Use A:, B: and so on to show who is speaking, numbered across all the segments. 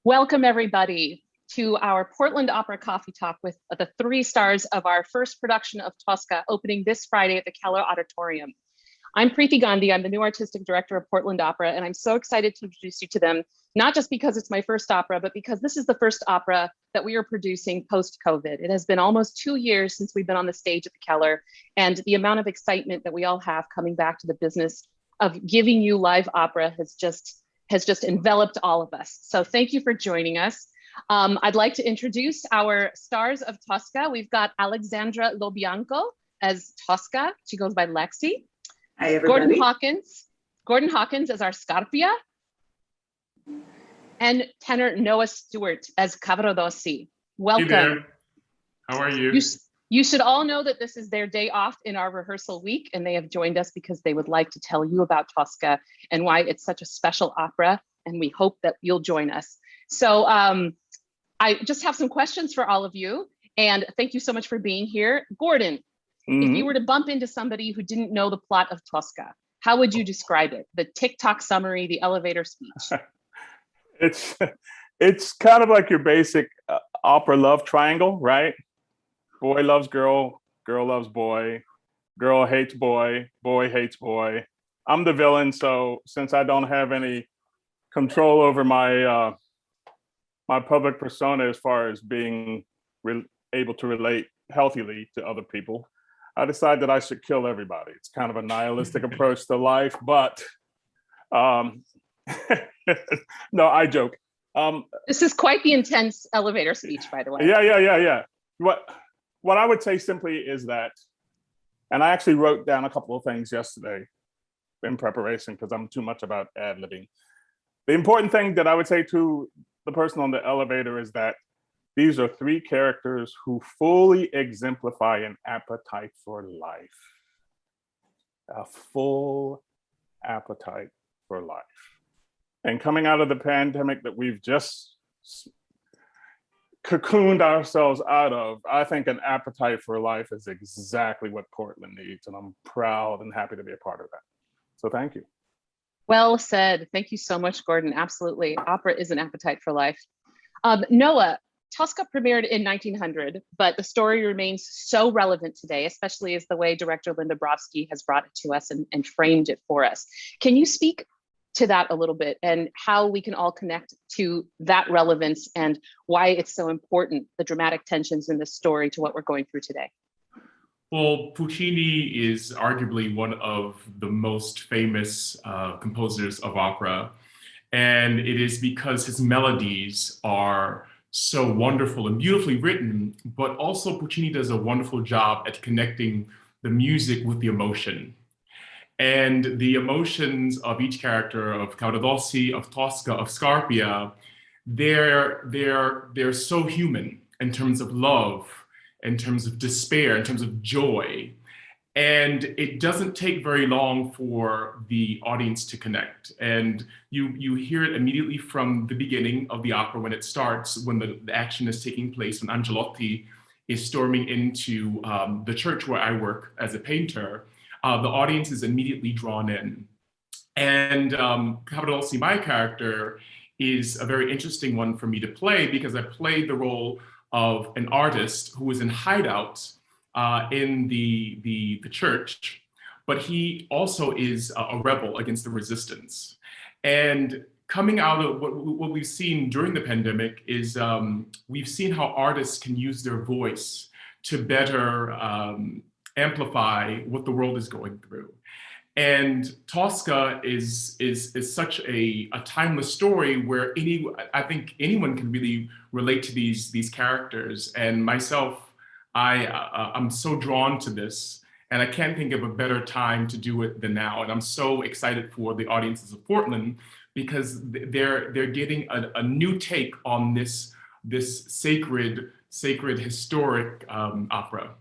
A: Welcome, everybody, to our Portland Opera Coffee Talk with the three stars of our first production of Tosca, opening this Friday at the Keller Auditorium. I'm Priti Gandhi. I'm the new artistic director of Portland Opera, and I'm so excited to introduce you to them, not just because it's my first opera, but because this is the first opera that we are producing post-COVID. It has been almost 2 years since we've been on the stage at the Keller, and the amount of excitement that we all have coming back to the business of giving you live opera has just enveloped all of us. So thank you for joining us. I'd like to introduce our stars of Tosca. We've got Alexandra LoBianco as Tosca. She goes by Lexi.
B: Hi, everybody.
A: Gordon Hawkins as our Scarpia. And tenor Noah Stewart as Cavaradossi. Welcome.
C: Hey there. How are you?
A: You should all know that this is their day off in our rehearsal week, and they have joined us because they would like to tell you about Tosca and why it's such a special opera, and we hope that you'll join us. So I just have some questions for all of you, and thank you so much for being here. Gordon, if you were to bump into somebody who didn't know the plot of Tosca, how would you describe it? The TikTok summary, the elevator speech?
D: It's kind of like your basic opera love triangle, right? Boy loves girl, girl loves boy, girl hates boy, boy hates boy. I'm the villain, so since I don't have any control over my my public persona as far as being able to relate healthily to other people, I decided that I should kill everybody. It's kind of a nihilistic approach to life, but no, I joke.
A: This is quite the intense elevator speech, by the way.
D: Yeah. What I would say simply is that, and I actually wrote down a couple of things yesterday in preparation because I'm too much about ad-libbing. The important thing that I would say to the person on the elevator is that these are three characters who fully exemplify an appetite for life. A full appetite for life. And coming out of the pandemic that we've just cocooned ourselves out of, I think an appetite for life is exactly what Portland needs. And I'm proud and happy to be a part of that. So thank you.
A: Well said. Thank you so much, Gordon. Absolutely. Opera is an appetite for life. Noah, Tosca premiered in 1900, but the story remains so relevant today, especially as the way director Linda Brovsky has brought it to us and framed it for us. Can you speak to that a little bit and how we can all connect to that relevance and why it's so important, the dramatic tensions in this story to what we're going through today?
C: Well, Puccini is arguably one of the most famous composers of opera. And it is because his melodies are so wonderful and beautifully written, but also Puccini does a wonderful job at connecting the music with the emotion. And the emotions of each character, of Cavaradossi, of Tosca, of Scarpia, they're so human in terms of love, in terms of despair, in terms of joy. And it doesn't take very long for the audience to connect. And you hear it immediately from the beginning of the opera when it starts, when the action is taking place, when Angelotti is storming into the church where I work as a painter. The audience is immediately drawn in. And Cavaradossi, my character, is a very interesting one for me to play because I played the role of an artist who was in hideout in the church, but he also is a rebel against the resistance. And coming out of what we've seen during the pandemic is we've seen how artists can use their voice to better amplify what the world is going through. And Tosca is such a timeless story where I think anyone can really relate to these characters. And myself, I'm so drawn to this, and I can't think of a better time to do it than now. And I'm so excited for the audiences of Portland because they're getting a new take on this sacred historic opera.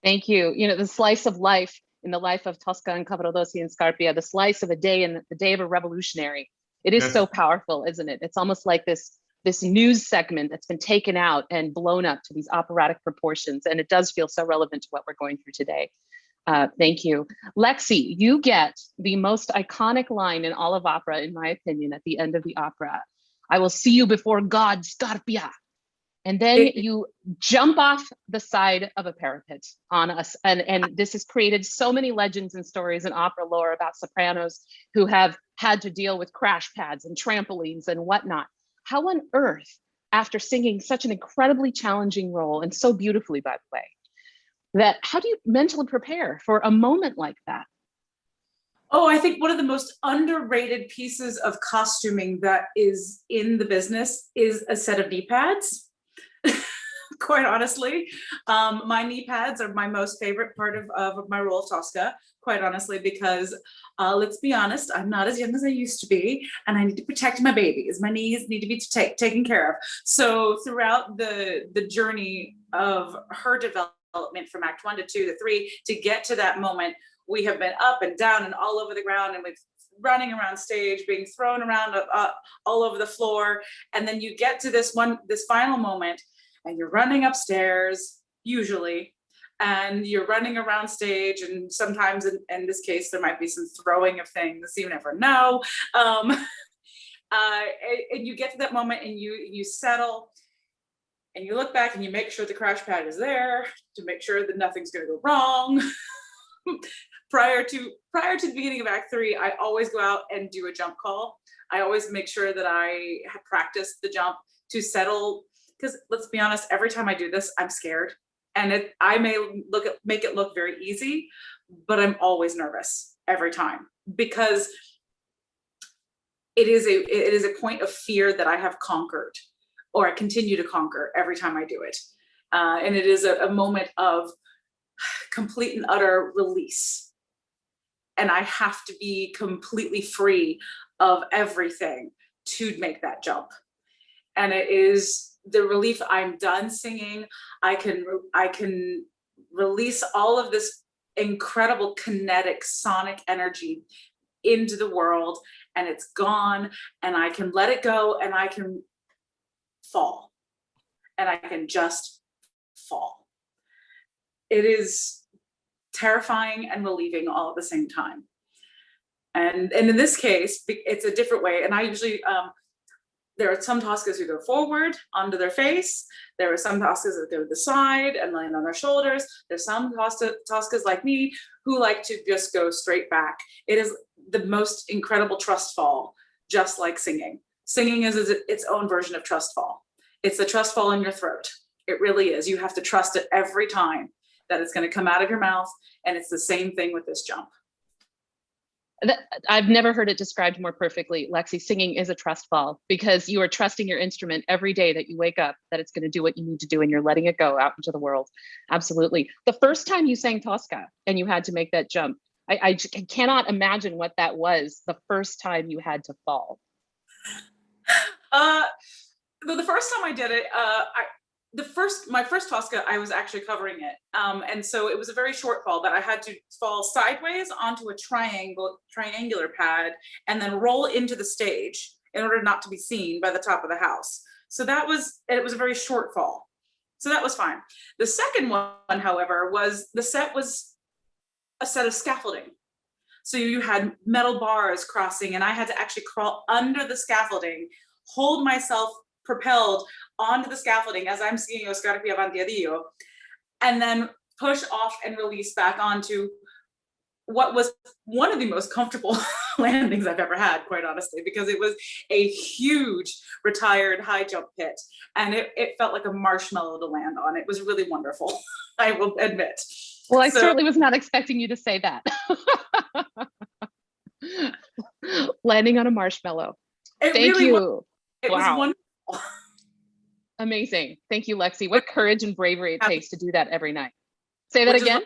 A: Thank you. You know, the slice of life in the life of Tosca and Cavaradossi and Scarpia, the slice of a day in the day of a revolutionary. It is so powerful, isn't it? It's almost like this news segment that's been taken out and blown up to these operatic proportions. And it does feel so relevant to what we're going through today. Thank you. Lexi, you get the most iconic line in all of opera, in my opinion, at the end of the opera. I will see you before God, Scarpia. And then you jump off the side of a parapet on us. And this has created so many legends and stories in opera lore about sopranos who have had to deal with crash pads and trampolines and whatnot. How on earth, after singing such an incredibly challenging role, and so beautifully, by the way, how do you mentally prepare for a moment like that?
B: Oh, I think one of the most underrated pieces of costuming that is in the business is a set of knee pads. Quite honestly, my knee pads are my most favorite part of my role of Tosca, quite honestly, because let's be honest, I'm not as young as I used to be, and I need to protect my babies. My knees need to be taken care of. So throughout the journey of her development from Act 1 to 2 to 3, to get to that moment, we have been up and down and all over the ground, and with running around stage, being thrown around all over the floor. And then you get to this final moment, and you're running upstairs, usually, and you're running around stage, and sometimes in this case, there might be some throwing of things, you never know. And you get to that moment, and you settle, and you look back, and you make sure the crash pad is there to make sure that nothing's gonna go wrong. Prior to the beginning of Act 3, I always go out and do a jump call. I always make sure that I have practiced the jump to settle, because let's be honest, every time I do this, I'm scared. And I may make it look very easy, but I'm always nervous every time, because it is a point of fear that I have conquered, or I continue to conquer every time I do it. And it is a moment of complete and utter release. And I have to be completely free of everything to make that jump. And it is the relief. I'm done singing. I can release all of this incredible kinetic sonic energy into the world, and it's gone, and I can let it go, and I can fall, and I can just fall. It is terrifying and relieving all at the same time. And in this case, it's a different way. And I usually, there are some Toscas who go forward onto their face. There are some Toscas that go to the side and land on their shoulders. There's some Toscas like me who like to just go straight back. It is the most incredible trust fall, just like singing. Singing is its own version of trust fall. It's a trust fall in your throat. It really is. You have to trust it every time that it's going to come out of your mouth. And it's the same thing with this jump.
A: I've never heard it described more perfectly. Lexi, singing is a trust fall, because you are trusting your instrument every day that you wake up, that it's going to do what you need to do, and you're letting it go out into the world. Absolutely. The first time you sang Tosca and you had to make that jump, I cannot imagine what that was the first time you had to fall.
B: The first time I did it, my first Tosca, I was actually covering it. And so it was a very short fall, but I had to fall sideways onto a triangular pad and then roll into the stage in order not to be seen by the top of the house. So it was a very short fall. So that was fine. The second one, however, was a set of scaffolding. So you had metal bars crossing, and I had to actually crawl under the scaffolding, hold myself propelled onto the scaffolding as I'm singing O Scarpia avanti a Dio, and then push off and release back onto what was one of the most comfortable landings I've ever had, quite honestly, because it was a huge retired high jump pit, and it felt like a marshmallow to land on. It was really wonderful, I will admit.
A: Well, I certainly was not expecting you to say that. Landing on a marshmallow. Thank you.
B: It was wonderful.
A: Amazing. Thank you, Lexi. What courage and bravery it takes to do that every night. Say that again.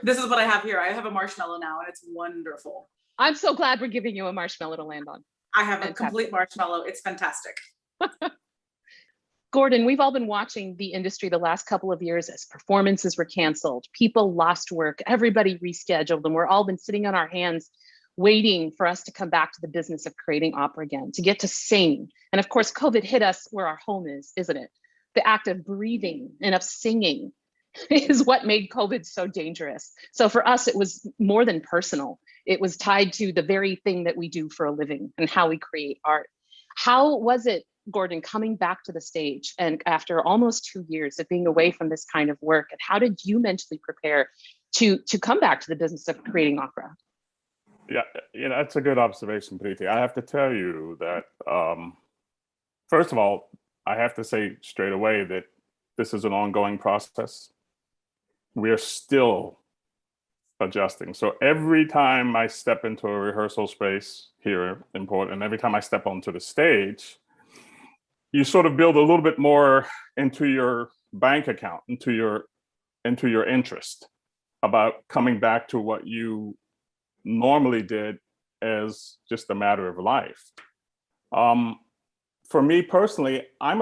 B: This is what I have here. I have a marshmallow now, and it's wonderful.
A: I'm so glad we're giving you a marshmallow to land on.
B: I have a complete marshmallow. It's fantastic.
A: Gordon, we've all been watching the industry the last couple of years as performances were canceled, people lost work, everybody rescheduled, and we're all been sitting on our hands waiting for us to come back to the business of creating opera again, to get to sing. And of course, COVID hit us where our home is, isn't it? The act of breathing and of singing is what made COVID so dangerous. So for us, it was more than personal. It was tied to the very thing that we do for a living and how we create art. How was it, Gordon, coming back to the stage and after almost 2 years of being away from this kind of work? And how did you mentally prepare to come back to the business of creating opera?
D: Yeah, that's a good observation, Priti. I have to tell you that, first of all, I have to say straight away that this is an ongoing process. We are still adjusting. So every time I step into a rehearsal space here in Portland, every time I step onto the stage, you sort of build a little bit more into your bank account, into your interest about coming back to what you normally did as just a matter of life. For me personally, I'm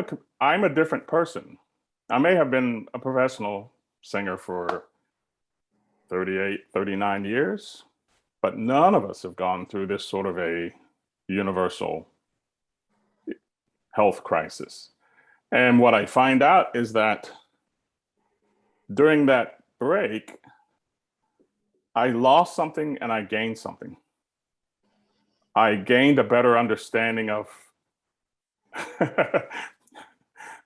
D: a different person. I may have been a professional singer for 38, 39 years, but none of us have gone through this sort of a universal health crisis. And what I find out is that during that break, I lost something and I gained something. I gained a better understanding of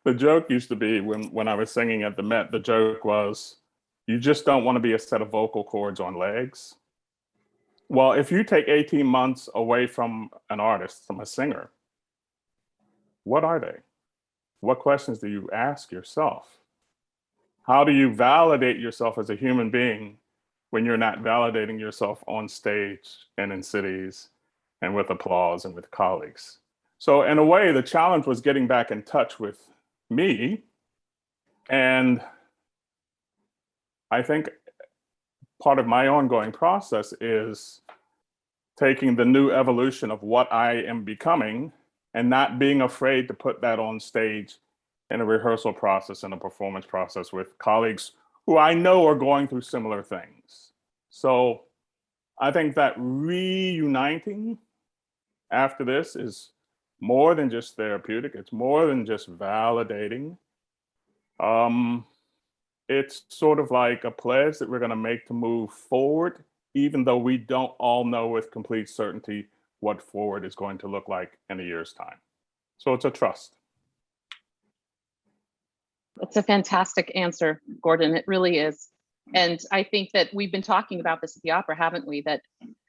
D: the joke used to be when I was singing at the Met, the joke was, you just don't want to be a set of vocal cords on legs. Well, if you take 18 months away from an artist, from a singer, what are they? What questions do you ask yourself? How do you validate yourself as a human being when you're not validating yourself on stage and in cities and with applause and with colleagues? So in a way, the challenge was getting back in touch with me. And I think part of my ongoing process is taking the new evolution of what I am becoming and not being afraid to put that on stage in a rehearsal process and a performance process with colleagues who I know are going through similar things. So I think that reuniting after this is more than just therapeutic. It's more than just validating. It's sort of like a pledge that we're going to make to move forward, even though we don't all know with complete certainty what forward is going to look like in a year's time. So it's a trust.
A: That's a fantastic answer, Gordon. It really is. And I think that we've been talking about this at the opera, haven't we? That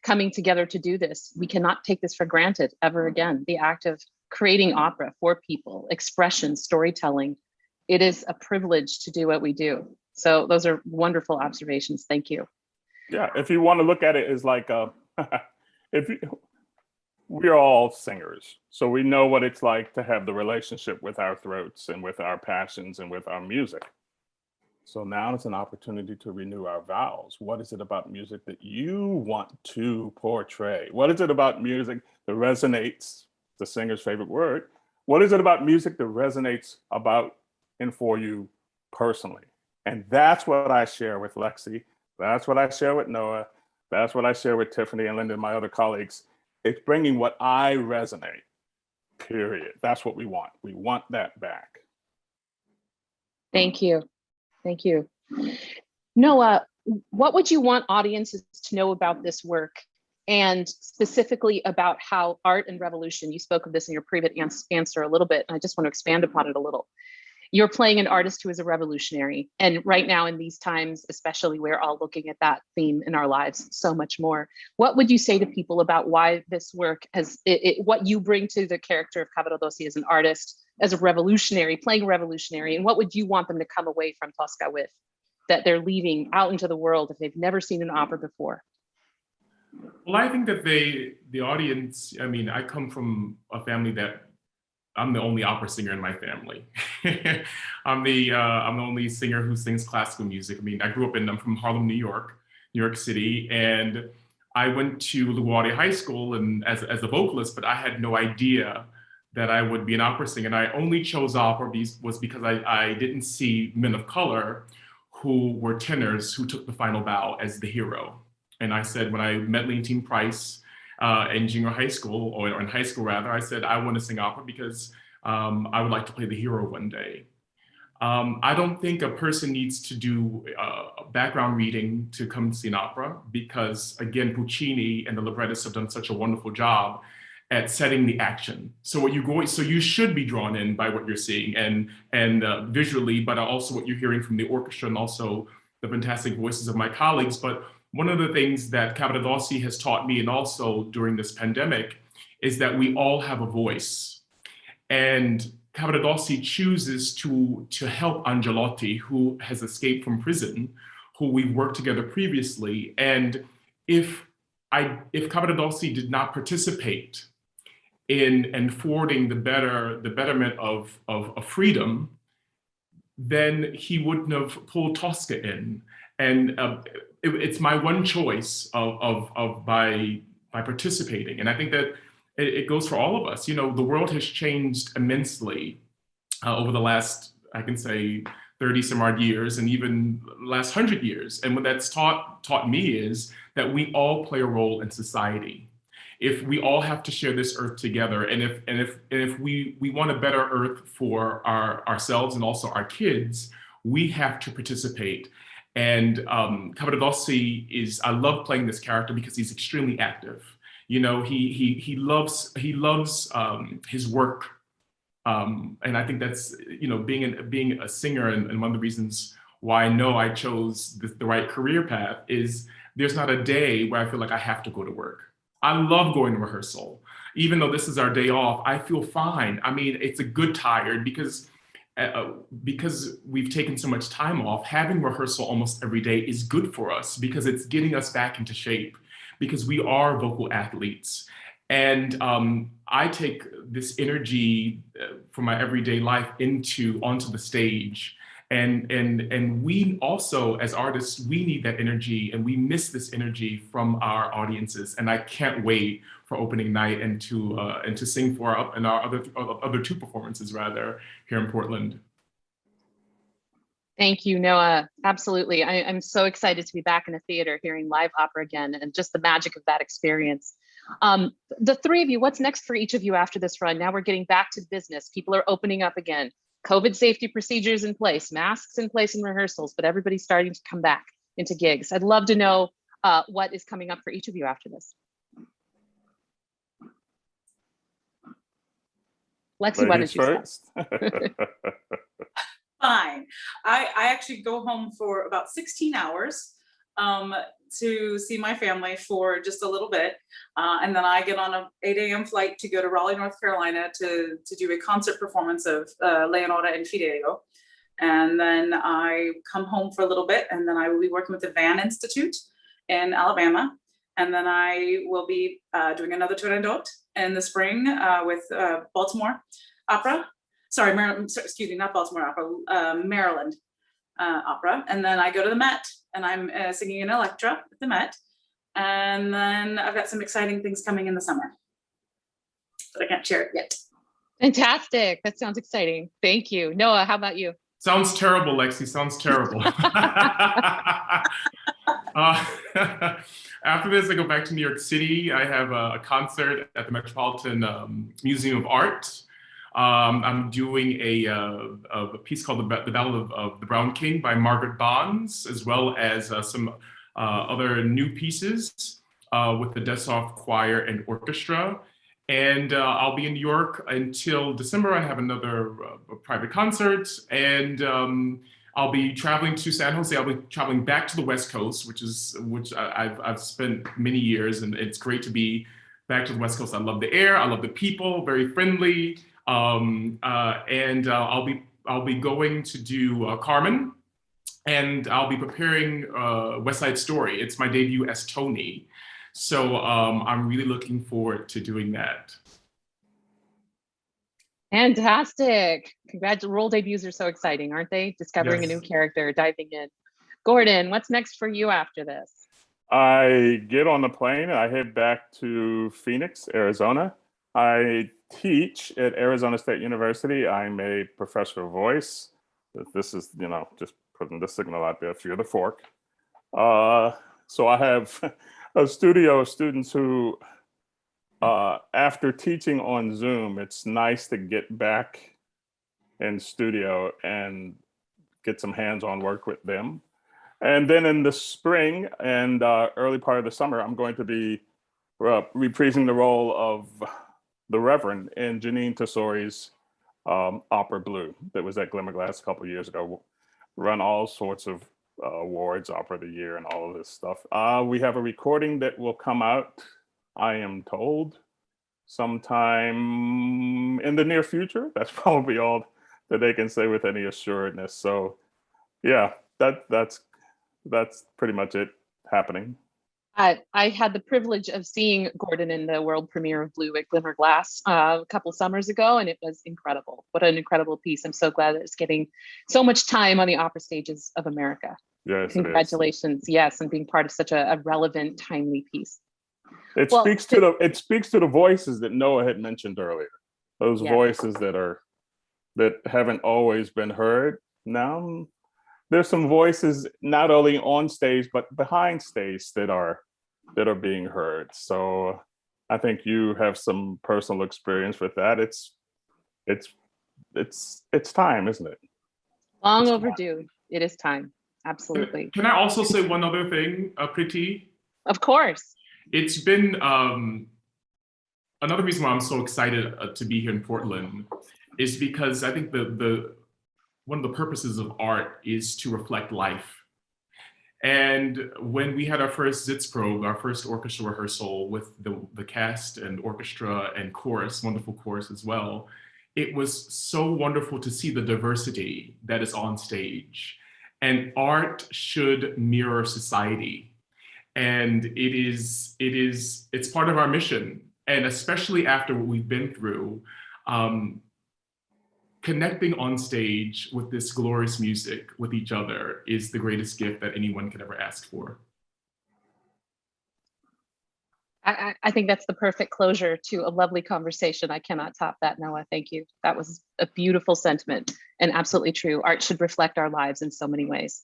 A: coming together to do this, we cannot take this for granted ever again. The act of creating opera for people, expression, storytelling, it is a privilege to do what we do. So those are wonderful observations. Thank you.
D: Yeah, if you want to look at it as like we're all singers, so we know what it's like to have the relationship with our throats and with our passions and with our music. So now it's an opportunity to renew our vows. What is it about music that you want to portray? What is it about music that resonates, the singer's favorite word? What is it about music that resonates about and for you personally? And that's what I share with Lexi. That's what I share with Noah. That's what I share with Tiffany and Linda and my other colleagues. It's bringing what I resonate, period. That's what we want. We want that back.
A: Thank you. Thank you. Noah, what would you want audiences to know about this work, and specifically about how art and revolution, you spoke of this in your previous answer a little bit, and I just want to expand upon it a little. You're playing an artist who is a revolutionary. And right now in these times, especially, we're all looking at that theme in our lives so much more. What would you say to people about why this work has, what you bring to the character of Cavaradossi as an artist, as a revolutionary, playing a revolutionary, and what would you want them to come away from Tosca with, that they're leaving out into the world if they've never seen an opera before?
C: Well, I think that the audience, I mean, I come from a family that I'm the only opera singer in my family. I'm the only singer who sings classical music. I mean, I'm from Harlem, New York City, and I went to LaGuardia High School and as a vocalist, but I had no idea that I would be an opera singer. And I only chose opera because I didn't see men of color who were tenors who took the final bow as the hero. And I said, when I met Leontine Price in junior high school, or in high school rather, I said, I want to sing opera because I would like to play the hero one day. I don't think a person needs to do background reading to come see an opera because, again, Puccini and the librettists have done such a wonderful job at setting the action. So you should be drawn in by what you're seeing and visually, but also what you're hearing from the orchestra and also the fantastic voices of my colleagues. But one of the things that Cavaradossi has taught me, and also during this pandemic, is that we all have a voice. And Cavaradossi chooses to help Angelotti, who has escaped from prison, who we've worked together previously. And if Cavaradossi did not participate in forwarding the betterment of freedom, then he wouldn't have pulled Tosca in. And it's my one choice by participating. And I think that it goes for all of us. You know, the world has changed immensely over the last, I can say, 30 some odd years, and even last 100 years. And what that's taught me is that we all play a role in society. If we all have to share this earth together, and if we want a better earth for ourselves and also our kids, we have to participate. And Cavaradossi I love playing this character because he's extremely active. You know, he loves his work, and I think that's, you know, being a singer, and one of the reasons why I know I chose the right career path is there's not a day where I feel like I have to go to work. I love going to rehearsal, even though this is our day off. I feel fine. I mean, it's a good tired because we've taken so much time off. Having rehearsal almost every day is good for us because it's getting us back into shape, because we are vocal athletes. And I take this energy from my everyday life onto the stage. And we also, as artists, we need that energy, and we miss this energy from our audiences. And I can't wait for opening night and to sing for our other two performances rather here in Portland.
A: Thank you, Noah. Absolutely. I'm so excited to be back in a theater hearing live opera again, and just the magic of that experience. The three of you, what's next for each of you after this run? Now we're getting back to business. People are opening up again. COVID safety procedures in place, masks in place in rehearsals, but everybody's starting to come back into gigs. I'd love to know what is coming up for each of you after this. Lexi, why don't you start?
B: Fine. I actually go home for about 16 hours to see my family for just a little bit. And then I get on a 8 a.m. flight to go to Raleigh, North Carolina to do a concert performance of Leonora and Fidelio. And then I come home for a little bit, and then I will be working with the Vann Institute in Alabama. And then I will be doing another Turandot in the spring with Baltimore Opera. Sorry, excuse me, not Baltimore Opera, Maryland Opera. And then I go to the Met, and I'm singing in Electra at the Met. And then I've got some exciting things coming in the summer, but I can't share it yet.
A: Fantastic. That sounds exciting. Thank you. Noah, how about you?
C: Sounds terrible, Lexi. Sounds terrible. After this, I go back to New York City. I have a concert at the Metropolitan Museum of Art. I'm doing a piece called The Ballad of the Brown King by Margaret Bonds, as well as some other new pieces with the Dessau Choir and Orchestra. And I'll be in New York until December. I have another private concert, and I'll be traveling to San Jose. I'll be traveling back to the West Coast, which I've spent many years, and it's great to be back to the West Coast. I love the air. I love the people. Very friendly. And I'll be going to do Carmen, and I'll be preparing West Side Story. It's my debut as Tony. So I'm really looking forward to doing that.
A: Fantastic. Congratulations. Role debuts are so exciting, aren't they? Discovering
C: Yes.
A: a new character, diving in. Gordon, what's next for you after this?
D: I get on the plane, I head back to Phoenix, Arizona. I teach at Arizona State University. I'm a professor of voice. This is, just putting the signal out there for you, the fork. So I have a studio of students who, after teaching on Zoom, it's nice to get back in studio and get some hands-on work with them. And then in the spring and early part of the summer, I'm going to be reprising the role of the Reverend in Janine Tesori's Opera Blue that was at Glimmerglass a couple of years ago. Run all sorts of awards, Opera of the Year and all of this stuff. We have a recording that will come out, I am told, sometime in the near future. That's probably all that they can say with any assuredness. So yeah, that's pretty much it happening.
A: I had the privilege of seeing Gordon in the world premiere of Blue at Glimmerglass a couple summers ago, and it was incredible. What an incredible piece. I'm so glad that it's getting so much time on the opera stages of America.
D: Yes,
A: congratulations. Yes, and being part of such a relevant, timely piece.
D: It speaks to the voices that Noah had mentioned earlier. Those voices that haven't always been heard. Now there's some voices not only on stage but behind stage that are being heard. So I think you have some personal experience with that. It's time, isn't it?
A: Long overdue. It is time. Absolutely.
C: Can I also say one other thing, Priti?
A: Of course.
C: It's been another reason why I'm so excited to be here in Portland is because I think one of the purposes of art is to reflect life. And when we had our first Sitzprobe, our first orchestra rehearsal with the cast and orchestra and chorus, wonderful chorus as well, it was so wonderful to see the diversity that is on stage. And art should mirror society. And it's part of our mission. And especially after what we've been through, connecting on stage with this glorious music with each other is the greatest gift that anyone could ever ask for.
A: I think that's the perfect closure to a lovely conversation. I cannot top that, Noah. Thank you. That was a beautiful sentiment and absolutely true. Art should reflect our lives in so many ways.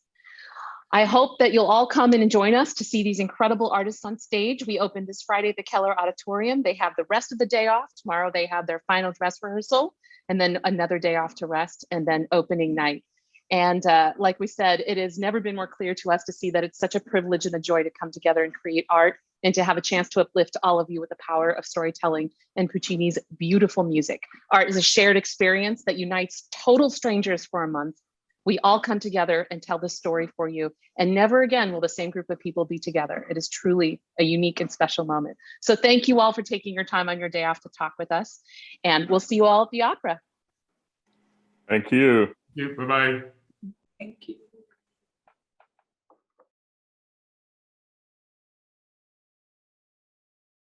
A: I hope that you'll all come in and join us to see these incredible artists on stage. We open this Friday at the Keller Auditorium. They have the rest of the day off. Tomorrow they have their final dress rehearsal and then another day off to rest and then opening night. And like we said, it has never been more clear to us to see that it's such a privilege and a joy to come together and create art and to have a chance to uplift all of you with the power of storytelling and Puccini's beautiful music. Art is a shared experience that unites total strangers for a month. We all come together and tell this story for you, and never again will the same group of people be together. It is truly a unique and special moment. So thank you all for taking your time on your day off to talk with us, and we'll see you all at the opera.
D: Thank you.
C: Bye-bye.
B: Thank you.